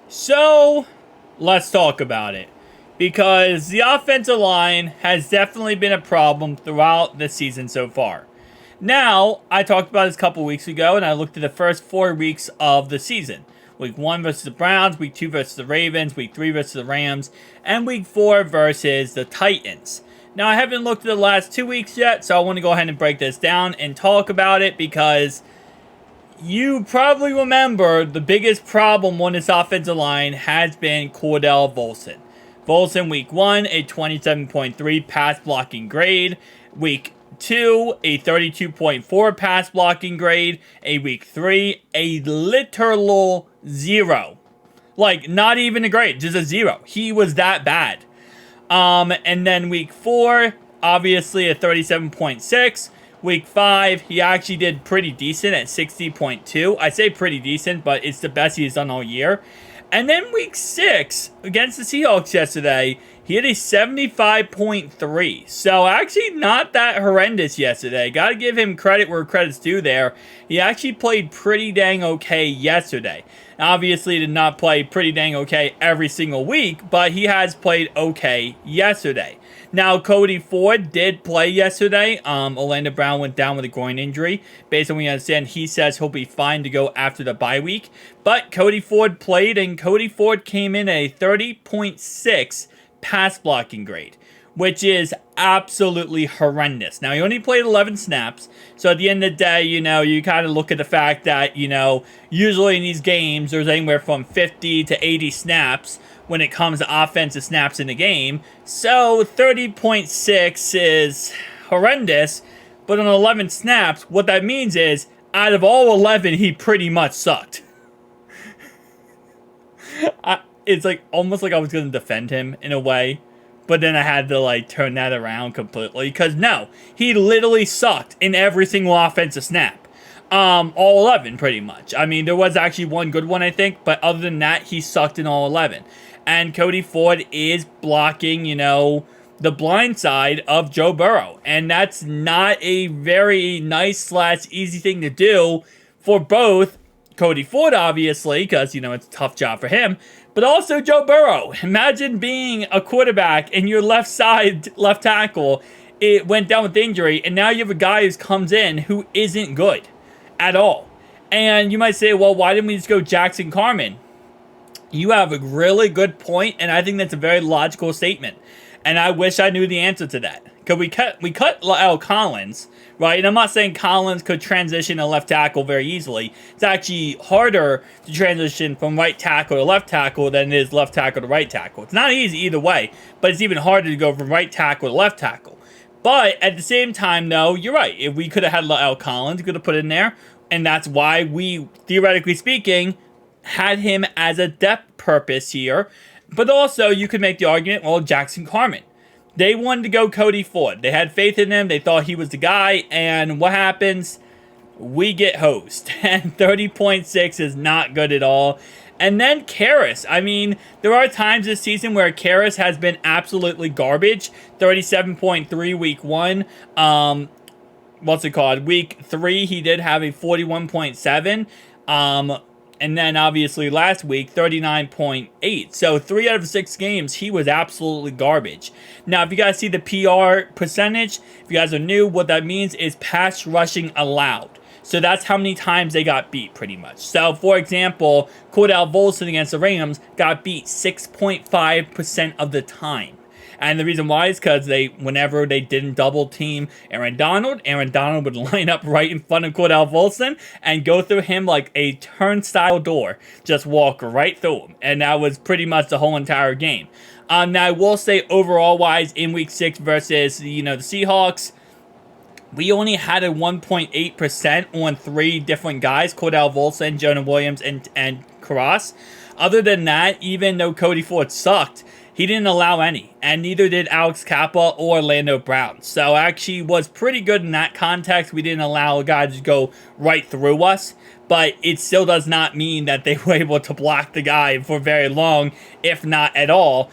So, let's talk about it. Because the offensive line has definitely been a problem throughout the season so far. Now, I talked about this a couple weeks ago, and I looked at the first 4 weeks of the season. Week 1 versus the Browns, Week 2 versus the Ravens, Week 3 versus the Rams, and Week 4 versus the Titans. Now, I haven't looked at the last 2 weeks yet, so I want to go ahead and break this down and talk about it because you probably remember the biggest problem on this offensive line has been Cordell Volson. Volson, week 1, a 27.3 pass blocking grade. Week 2, a 32.4 pass blocking grade. A week 3, a literal 0. Like, not even a grade, just a 0. He was that bad. And then week 4, obviously a 37.6. Week 5, he actually did pretty decent at 60.2. I say pretty decent, but it's the best he's done all year. And then week 6, against the Seahawks yesterday, he had a 75.3. So actually not that horrendous yesterday. Got to give him credit where credit's due there. He actually played pretty dang okay yesterday. Obviously did not play pretty dang okay every single week, but he has played okay yesterday. Now, Cody Ford did play yesterday. Orlando Brown went down with a groin injury. Based on what we understand, he says he'll be fine to go after the bye week. But Cody Ford played, and Cody Ford came in a 30.6 pass blocking grade, which is absolutely horrendous. Now, he only played 11 snaps, so at the end of the day, you kind of look at the fact that, usually in these games, there's anywhere from 50 to 80 snaps when it comes to offensive snaps in the game. So 30.6 is horrendous, but on 11 snaps, what that means is, out of all 11, he pretty much sucked. It's like almost like I was going to defend him in a way, but then I had to turn that around completely, because no, he literally sucked in every single offensive snap. All 11 pretty much. I mean, there was actually one good one, I think, but other than that, he sucked in all 11. And Cody Ford is blocking, the blind side of Joe Burrow. And that's not a very nice / easy thing to do for both Cody Ford, obviously, because, it's a tough job for him, but also Joe Burrow. Imagine being a quarterback and your left side, left tackle, it went down with injury, and now you have a guy who comes in who isn't good at all. And you might say, well, why didn't we just go Jackson Carman? You have a really good point, and I think that's a very logical statement. And I wish I knew the answer to that. Because we cut La'el Collins, right? And I'm not saying Collins could transition to left tackle very easily. It's actually harder to transition from right tackle to left tackle than it is left tackle to right tackle. It's not easy either way, but it's even harder to go from right tackle to left tackle. But at the same time, though, you're right. If we could have had La'el Collins, we could have put in there. And that's why we, theoretically speaking, had him as a depth purpose here. But also, you could make the argument, well, Jackson Carman. They wanted to go Cody Ford. They had faith in him. They thought he was the guy. And what happens? We get hosed. And 30.6 is not good at all. And then Karras. I mean, there are times this season where Karras has been absolutely garbage. 37.3 week 1. Week 3, he did have a 41.7. And then, obviously, last week, 39.8. So, 3 out of 6 games, he was absolutely garbage. Now, if you guys see the PR percentage, if you guys are new, what that means is pass rushing allowed. So, that's how many times they got beat, pretty much. So, for example, Cordell Volson against the Rams got beat 6.5% of the time. And the reason why is because whenever they didn't double team Aaron Donald would line up right in front of Cordell Volson and go through him like a turnstile door. Just walk right through him. And that was pretty much the whole entire game. Now, I will say overall wise in week 6 versus, the Seahawks, we only had a 1.8% on 3 different guys, Cordell Volson, Jonah Williams, and Karras. Other than that, even though Cody Ford sucked, he didn't allow any, and neither did Alex Kappa or Orlando Brown. So actually was pretty good in that context. We didn't allow a guy to go right through us, but it still does not mean that they were able to block the guy for very long, if not at all.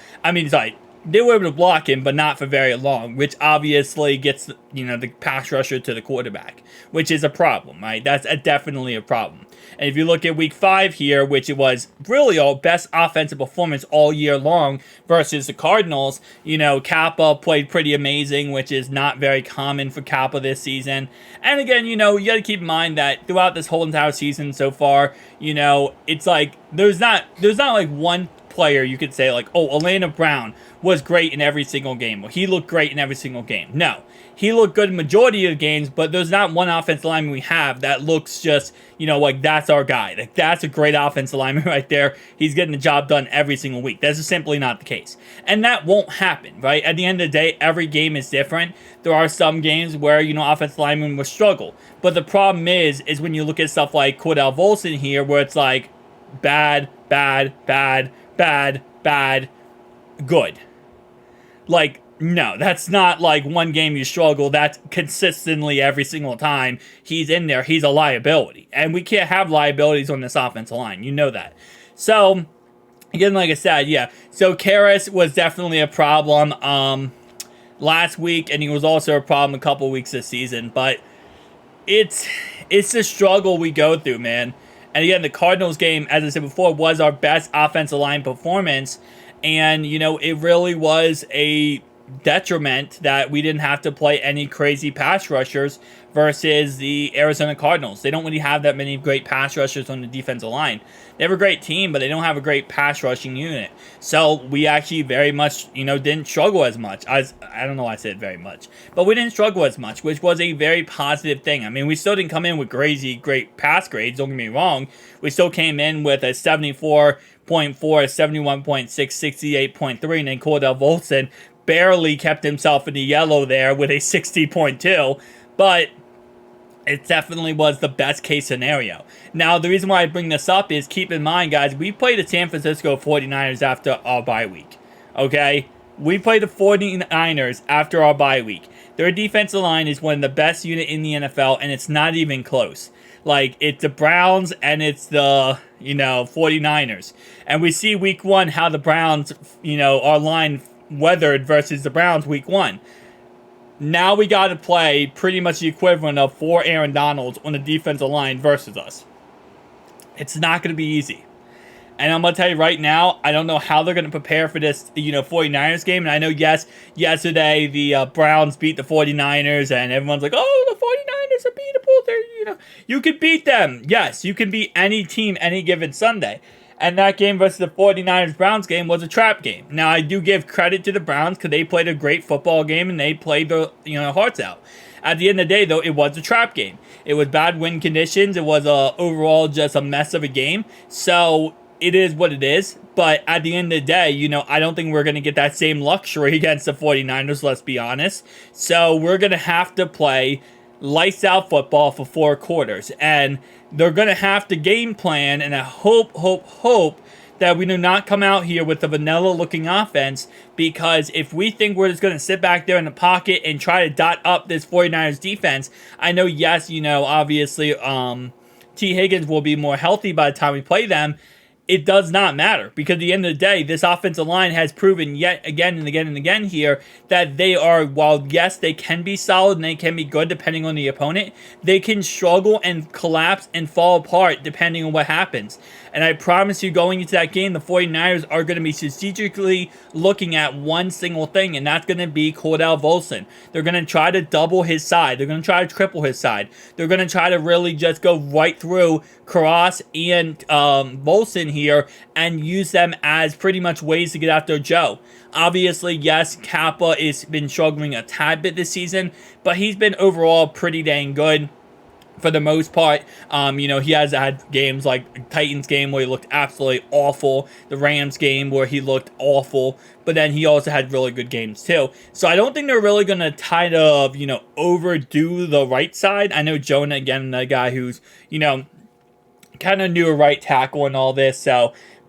they were able to block him, but not for very long, which obviously gets, the pass rusher to the quarterback, which is a problem, right? That's definitely a problem. And if you look at week 5 here, which it was really our best offensive performance all year long versus the Cardinals, Kappa played pretty amazing, which is not very common for Kappa this season. And again, you got to keep in mind that throughout this whole entire season so far, it's like there's not like one player you could say like, oh, Orlando Brown was great in every single game, or he looked great in every single game. No, he looked good in majority of the games, but there's not one offensive lineman we have that looks just, like that's our guy. Like that's a great offensive lineman right there. He's getting the job done every single week. That's just simply not the case. And that won't happen, right? At the end of the day, every game is different. There are some games where, offensive linemen will struggle. But the problem is when you look at stuff like Cordell Volson here, where it's like bad, bad, bad, bad, bad, good. Like, no, that's not like one game you struggle. That's consistently every single time he's in there, he's a liability. And we can't have liabilities on this offensive line. You know that. So, again, like I said, yeah. So, Karras was definitely a problem last week, and he was also a problem a couple weeks this season. But it's the struggle we go through, man. And again, the Cardinals game, as I said before, was our best offensive line performance. And, it really was a detriment that we didn't have to play any crazy pass rushers versus the Arizona Cardinals. They don't really have that many great pass rushers on the defensive line. They have a great team, but they don't have a great pass rushing unit. So we actually very much, didn't struggle as much. I don't know why I said very much. But we didn't struggle as much, which was a very positive thing. I mean, we still didn't come in with crazy great pass grades, don't get me wrong. We still came in with a 74.4, 71.6, 68.3, and then Cordell Volson barely kept himself in the yellow there with a 60.2, but it definitely was the best case scenario. Now, the reason why I bring this up is, keep in mind, guys, we played the San Francisco 49ers after our bye week, okay? We played the 49ers after our bye week. Their defensive line is one of the best unit in the NFL, and it's not even close. Like, it's the Browns and it's the, 49ers. And we see week 1 how the Browns, our line weathered versus the Browns week 1. Now we got to play pretty much the equivalent of 4 Aaron Donalds on the defensive line versus us. It's not going to be easy. And I'm going to tell you right now, I don't know how they're going to prepare for this, 49ers game. And I know, yes, yesterday the Browns beat the 49ers and everyone's like, oh, the 49ers are beatable. They're, you can beat them. Yes, you can beat any team any given Sunday. And that game versus the 49ers-Browns game was a trap game. Now, I do give credit to the Browns because they played a great football game and they played their hearts out. At the end of the day, though, it was a trap game. It was bad wind conditions. It was overall just a mess of a game. So it is what it is. But at the end of the day, I don't think we're going to get that same luxury against the 49ers, let's be honest. So we're going to have to play lights out football for 4 quarters. And they're going to have to game plan, and I hope that we do not come out here with a vanilla-looking offense, because if we think we're just going to sit back there in the pocket and try to dot up this 49ers defense, I know, yes, obviously T. Higgins will be more healthy by the time we play them. It does not matter, because at the end of the day, this offensive line has proven yet again and again and again here that they are, while yes, they can be solid and they can be good depending on the opponent, they can struggle and collapse and fall apart depending on what happens. And I promise you, going into that game, the 49ers are going to be strategically looking at one single thing, and that's going to be Cordell Volson. They're going to try to double his side. They're going to try to triple his side. They're going to try to really just go right through Karras and Volson here and use them as pretty much ways to get after Joe. Obviously, yes, Kappa has been struggling a tad bit this season, but he's been overall pretty dang good for the most part. He has had games like Titans game where he looked absolutely awful, the Rams game where he looked awful, but then he also had really good games too. So I don't think they're really going to kind of, overdo the right side. I know Jonah, again, the guy who's, kind of new right tackle and all this,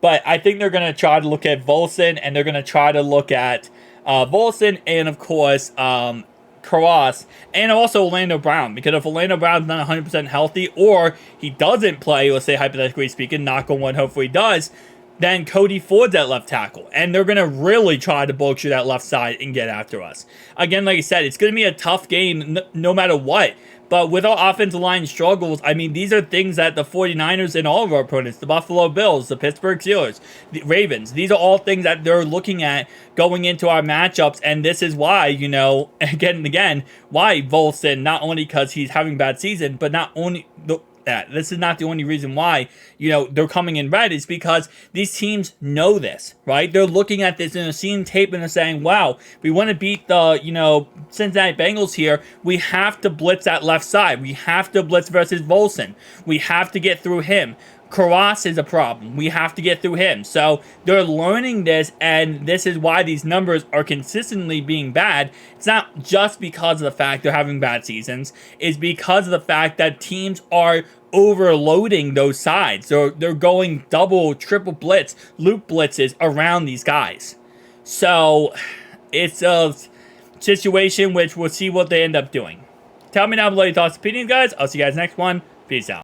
but I think they're going to try to look at Volson, and they're going to try to look at Volson and, of course, Karras, and also Orlando Brown, because if Orlando Brown's not 100% healthy, or he doesn't play, let's say hypothetically speaking, knock on wood, hopefully he does, than Cody Ford's at left tackle. And they're going to really try to bulk through that left side and get after us. Again, like I said, it's going to be a tough game no matter what. But with our offensive line struggles, I mean, these are things that the 49ers and all of our opponents, the Buffalo Bills, the Pittsburgh Steelers, the Ravens, these are all things that they're looking at going into our matchups. And this is why, you know, again and again, why Volson, not only because he's having a bad season, but not only that this is not the only reason why, you know, they're coming in red, is because these teams know this, right? They're looking at this and they're seeing tape and they're saying, wow, we want to beat the, you know, Cincinnati Bengals here. We have to blitz that left side. We have to blitz versus Volson. We have to get through him. Karras is a problem. We have to get through him. So they're learning this, and this is why these numbers are consistently being bad. It's not just because of the fact they're having bad seasons. It's because of the fact that teams are overloading those sides. So they're going double, triple blitz, loop blitzes around these guys. So it's a situation which we'll see what they end up doing. Tell me down below your thoughts and opinions, guys. I'll see you guys next one. Peace out.